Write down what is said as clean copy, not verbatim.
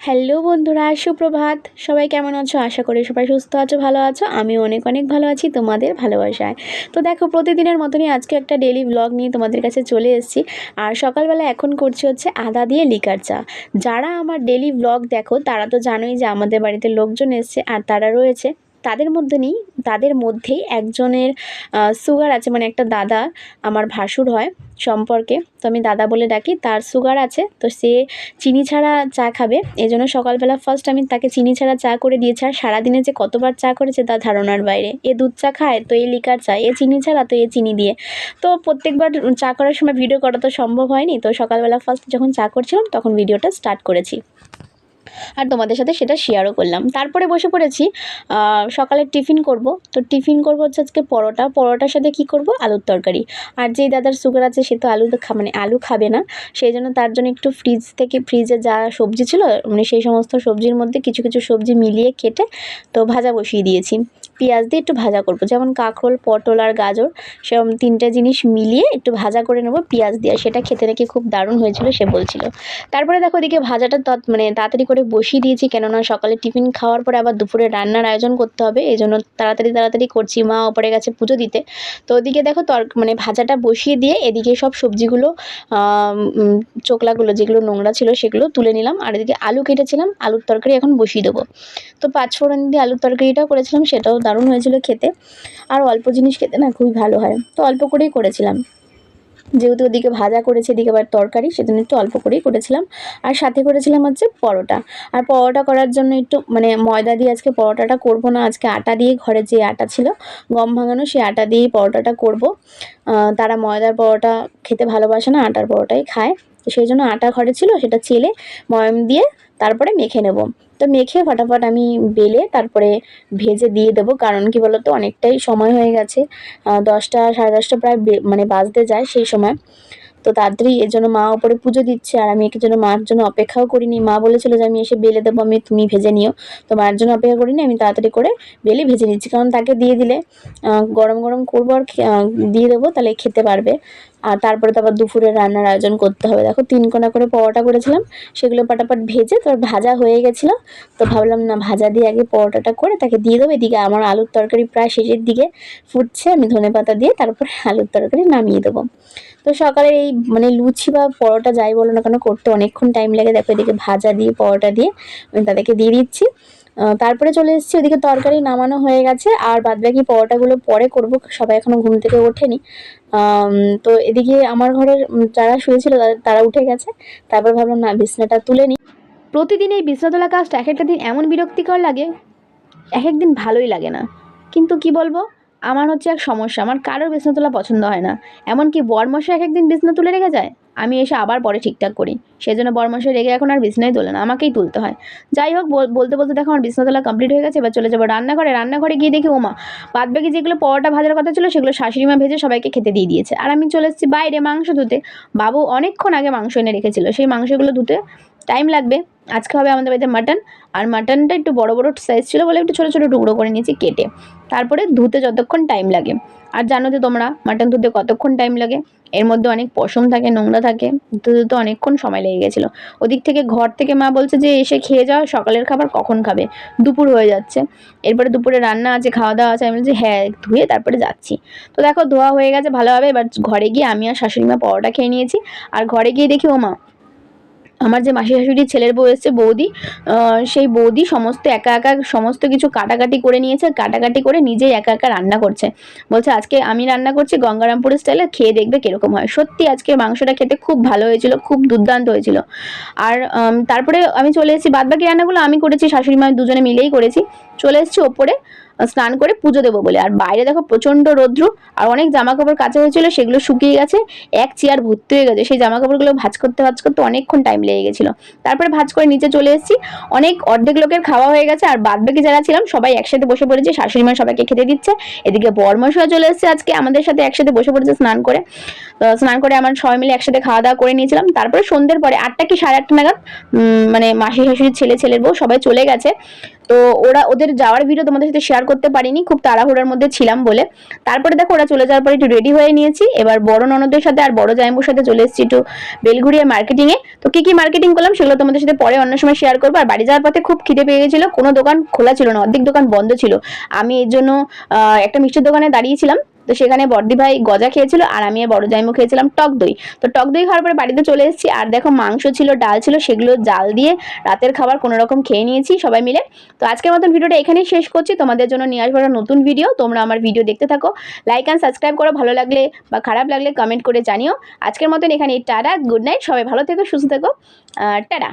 Hello বন্ধুরা, সুপ্রভাত। সবাই কেমন আছো? আশা করি সবাই সুস্থ আছো, ভালো আছো। আমি অনেক অনেক ভালো আছি তোমাদের ভালোবাসায়। তো দেখো, প্রতিদিনের মতনই আজকে একটা ডেইলি ব্লগ নিয়ে তোমাদের কাছে চলে এসেছি। আর সকালবেলা এখন করছি হচ্ছে আদা দিয়ে লিকার চা। যারা আমার ডেইলি ব্লগ দেখো তারা তো জানোই যে আমাদের বাড়িতে লোকজন এসছে আর তারা রয়েছে। তাদের মধ্যেই একজনের সুগার আছে, মানে একটা দাদা, আমার ভাসুর হয় সম্পর্কে, তো আমি দাদা বলে ডাকি। তার সুগার আছে, তো সে চিনি ছাড়া চা খাবে। এই জন্য সকালবেলা ফার্স্ট আমি তাকে চিনি ছাড়া চা করে দিয়েছি। আর সারাদিনে যে কতবার চা করেছে তার ধারণার বাইরে। এ দুধ চা খায়, তো এ লিকার চা, এ চিনি ছাড়া, তো এ চিনি দিয়ে। তো প্রত্যেকবার চা করার সময় ভিডিও করা তো সম্ভব হয়নি, তো সকালবেলা ফার্স্ট যখন চা করছিলাম তখন ভিডিওটা স্টার্ট করেছি আর তোমাদের সাথে সেটা শেয়ারও করলাম। তারপরে বসে পড়েছি সকালে টিফিন করব। তো টিফিন করব হচ্ছে আজকে পরোটার সাথে কি করব, আলুর তরকারি। আর যেই দাদার সুগার আছে সে তো আলু খাবে না, সেই জন্য তার জন্য একটু ফ্রিজে যা সবজি ছিল, মানে সেই সমস্ত সবজির মধ্যে কিছু কিছু সবজি মিলিয়ে কেটে তো ভাজা বসিয়ে দিয়েছি। পেঁয়াজ দিয়ে একটু ভাজা করব, যেমন কাঁকরোল, পটল আর গাজর, সেরকম তিনটে জিনিস মিলিয়ে একটু ভাজা করে নেব পেঁয়াজ দিয়ে। সেটা খেতে নাকি খুব দারুণ হয়েছিল সে বলছিল। তারপরে দেখো এদিকে ভাজাটা মানে তাড়াতাড়ি করে বসিয়ে দিয়েছি, কেননা সকালে টিফিন খাওয়ার পরে আবার দুপুরে রান্নার আয়োজন করতে হবে, এই জন্য তাড়াতাড়ি করছি। মা ওপরে গেছে পুজো দিতে। তো ওদিকে দেখো মানে ভাজাটা বসিয়ে দিয়ে এদিকে সব সবজিগুলো চোকলাগুলো যেগুলো নোংরা ছিল সেগুলো তুলে নিলাম। আর এদিকে আলু কেটেছিলাম, আলুর তরকারি এখন বসিয়ে দেবো। তো পাঁচফোড়ন দিয়ে আলুর তরকারিটাও করেছিলাম, সেটাও দারুণ হয়েছিল খেতে। আর অল্প জিনিস খেতে না খুবই ভালো হয়, তো অল্প করেই করেছিলাম। যেহেতু ওদিকে ভাজা করেছি, এদিকে আবার তরকারি, সেজন্য একটু অল্প করেই করেছিলাম। আর সাথে করেছিলাম হচ্ছে পরোটা। আর পরোটা করার জন্য একটু মানে ময়দা দিয়ে আজকে পরোটাটা করব না, আজকে আটা দিয়ে, ঘরে যে আটা ছিল গম ভাঙানো, সেই আটা দিয়েই পরোটাটা করব। তারা ময়দার পরোটা খেতে ভালোবাসে না, আটার পরোটাই খায়। তো সেই জন্য আটা ঘরে ছিল, সেটা চেলে ময়াম দিয়ে তারপরে মেখে নেব। তো মেখে ফটাফট আমি বেলে তারপরে ভেজে দিয়ে দেবো, কারণ কি বলতো অনেকটাই সময় হয়ে গেছে, 10টা সাড়ে 10টা প্রায় মানে বাজতে যায় সেই সময়। তো তাড়াতাড়ি এর জন্য মা ওপরে পুজো দিচ্ছে, আর আমি এর জন্য মার জন্য অপেক্ষাও করিনি। মা বলেছিল যে আমি এসে বেলে দেবো, তুমি ভেজে নিও। তো মার জন্য অপেক্ষা করিনি, আমি তাড়াতাড়ি করে বেলে ভেজে নিচ্ছি, কারণ তাকে দিয়ে দিলে গরম গরম করবো আর দিয়ে দেবো, তাহলে খেতে পারবে। আর তারপরে তো আবার দুপুরে রান্নার আয়োজন করতে হবে। দেখো 3 কোনা করে পরোটা করেছিলাম, সেগুলো পাটাপাট ভেজে তারপর ভাজা হয়ে গেছিলো। তো ভাবলাম না, ভাজা দিয়ে আগে পরোটাটা করে তাকে দিয়ে দেবো। এদিকে আমার আলুর তরকারি প্রায় শেষের দিকে ফুটছে, আমি ধনেপাতা দিয়ে তারপরে আলুর তরকারি নামিয়ে দেবো। তো সকালে এই মানে লুচি বা পরোটা যাই বলো না কেন করতে অনেকক্ষণ টাইম লাগে। দেখো এদিকে ভাজা দিয়ে পরোটা দিয়ে আমি তাদেরকে দিয়ে দিচ্ছি। তারপরে চলে এসেছি, ওদিকে তরকারি নামানো হয়ে গেছে, আর বাদবাকি পরোটাগুলো পরে করব, সবাই এখনো ঘুম থেকে ওঠেনি। তো এদিকে আমার ঘরের যারা শুয়েছিল তারা উঠে গেছে। তারপর ভাবলাম না, বিছনাটা তুলে নিই। প্রতিদিন এই বিছনা তোলা কাজটা এক একটা দিন এমন বিরক্তিকর লাগে, এক একদিন ভালোই লাগে না। কিন্তু কি বলবো, আমার হচ্ছে এক সমস্যা, আমার কারোর বিছনা তোলা পছন্দ হয় না। এমনকি বরমশাই এক একদিন বিছনা তুলে রেখে যায়, আমি এসে আবার পরে ঠিকঠাক করি। সেই জন্য বরমশাই রেগে এখন আর বিছনাই তোলে না, আমাকেই তুলতে হয়। যাই হোক, বলতে বলতে দেখো আমার বিছনা তোলা কমপ্লিট হয়ে গেছে। এবার চলে যাবো রান্নাঘরে গিয়ে দেখি ওমা, বাদবাকি যেগুলো পরোটা ভাজার কথা ছিল সেগুলো শাশুড়ি মা ভেজে সবাইকে খেতে দিয়ে দিয়েছে। আর আমি চলে এসেছি বাইরে মাংস ধুতে। বাবু অনেকক্ষণ আগে মাংস এনে রেখেছিল, সেই মাংসগুলো ধুতে টাইম লাগবে। আজকে হবে আমাদের বাড়িতে মাটন, আর মাটনটা একটু বড় বড় সাইজ ছিল বলে একটু ছোটো ছোটো টুকরো করে নিয়েছি কেটে। তারপরে ধুতে যতক্ষণ টাইম লাগে, আর জানো তো তোমরা মাটন ধুতে কতক্ষণ টাইম লাগে। এর মধ্যে অনেক পশম থাকে, নোংরা থাকে, ধুতে অনেকক্ষণ সময় লেগে গেছিলো। ওদিক থেকে ঘর থেকে মা বলছে যে এসে খেয়ে যাও, সকালের খাবার কখন খাবে, দুপুর হয়ে যাচ্ছে। এরপরে দুপুরে রান্না আছে, খাওয়া দাওয়া আছে। আমি বলছি হ্যাঁ, ধুয়ে তারপরে যাচ্ছি। তো দেখো ধোয়া হয়ে গেছে ভালোভাবে। এবার ঘরে গিয়ে আমি আর শাশুড়ি মা পরোটা খেয়ে নিয়েছি। আর ঘরে গিয়ে দেখি ওমা, আমার যে মাসি শাশুড়ির ছেলের বউ এসছে, বৌদি, সেই বৌদি সমস্ত একা একা সমস্ত কিছু কাটাকাটি করে নিয়েছে, কাটাকাটি করে নিজেই একা একা রান্না করছে। বলছে আজকে আমি রান্না করছি গঙ্গারামপুরের স্টাইলে, খেয়ে দেখবে কিরকম হয়। সত্যি আজকে মাংসটা খেতে খুব ভালো হয়েছিল, খুব দুর্দান্ত হয়েছিল। আর তারপরে আমি চলে এসেছি, বাদবাকি রান্নাগুলো আমি করেছি, শাশুড়ি মা দুজনে মিলেই করেছি। চলে এসেছি ওপরে স্নান করে পুজো দেবো বলে। আর বাইরে দেখো প্রচণ্ড রৌদ্র, আর অনেক জামা কাপড় কাচা হয়েছিল, সেগুলো শুকিয়ে গেছে, এক চেয়ার ভর্তি হয়ে গেছে। সেই জামা কাপড়গুলো ভাঁজ করতে অনেকক্ষণ টাইম লেগে গেছিলো। তারপরে ভাঁজ করে নিচে চলে এসেছি। অর্ধেক লোকের খাওয়া হয়ে গেছে, আর বাদবাকি যারা ছিলাম সবাই একসাথে বসে পড়েছি, শাশুড়ি মা সবাইকে খেতে দিচ্ছে। এদিকে বরমশাই চলে এসেছে আজকে আমাদের সাথে, একসাথে বসে পড়েছে স্নান করে আমরা সবাই মিলে একসাথে খাওয়া দাওয়া করে নিয়েছিলাম। তারপরে সন্ধ্যের পরে 8টা কি সাড়ে 8টা নাগাদ মানে মাসি শাশুড়ির ছেলের বউ সবাই চলে গেছে। তো ওদের যাওয়ার ভিডিও তোমাদের সাথে শেয়ার করতে পারিনি, খুব তাড়াহুড়োর মধ্যে ছিলাম বলে। তারপরে দেখো ওরা চলে যাওয়ার পরে একটু রেডি হয়ে নিয়েছি, এবার বড় ননদের সাথে আর বড় জামাইবুর সাথে চলে এসেছি একটু বেলঘুরিয়া মার্কেটিংয়ে। তো কি মার্কেটিং করলাম সেগুলো তোমাদের সাথে পরে অন্য সময় শেয়ার করবো। আর বাড়ি যাওয়ার পথে খুব খিদে পেয়ে গেছিলো, কোনো দোকান খোলা ছিল না, অর্ধেক দোকান বন্ধ ছিল। আমি এর জন্য একটা মিষ্টির দোকানে দাঁড়িয়েছিলাম, তো সেখানে বড়দি ভাই গজা খেয়েছিল আর আমি আর বড় জামাইবু খেয়েছিলাম টক দই। তো টক দই খাওয়ার পরে বাড়িতে চলে এসেছি। আর দেখো মাংস ছিল, ডাল ছিল, সেগুলো জাল দিয়ে রাতের খাবার কোনো রকম খেয়ে নিয়েছি সবাই মিলে। তো আজকের মতন ভিডিওটা এখানেই শেষ করছি, তোমাদের জন্য নিয়ে আসবো একটা নতুন ভিডিও। তোমরা আমার ভিডিও দেখতে থাকো, লাইক অ্যান্ড সাবস্ক্রাইব করো, ভালো লাগলে বা খারাপ লাগলে কমেন্ট করে জানিও। আজকের মতন এখানে টাটা, গুড নাইট, সবাই ভালো থেকো, সুস্থ থেকো, টাটা।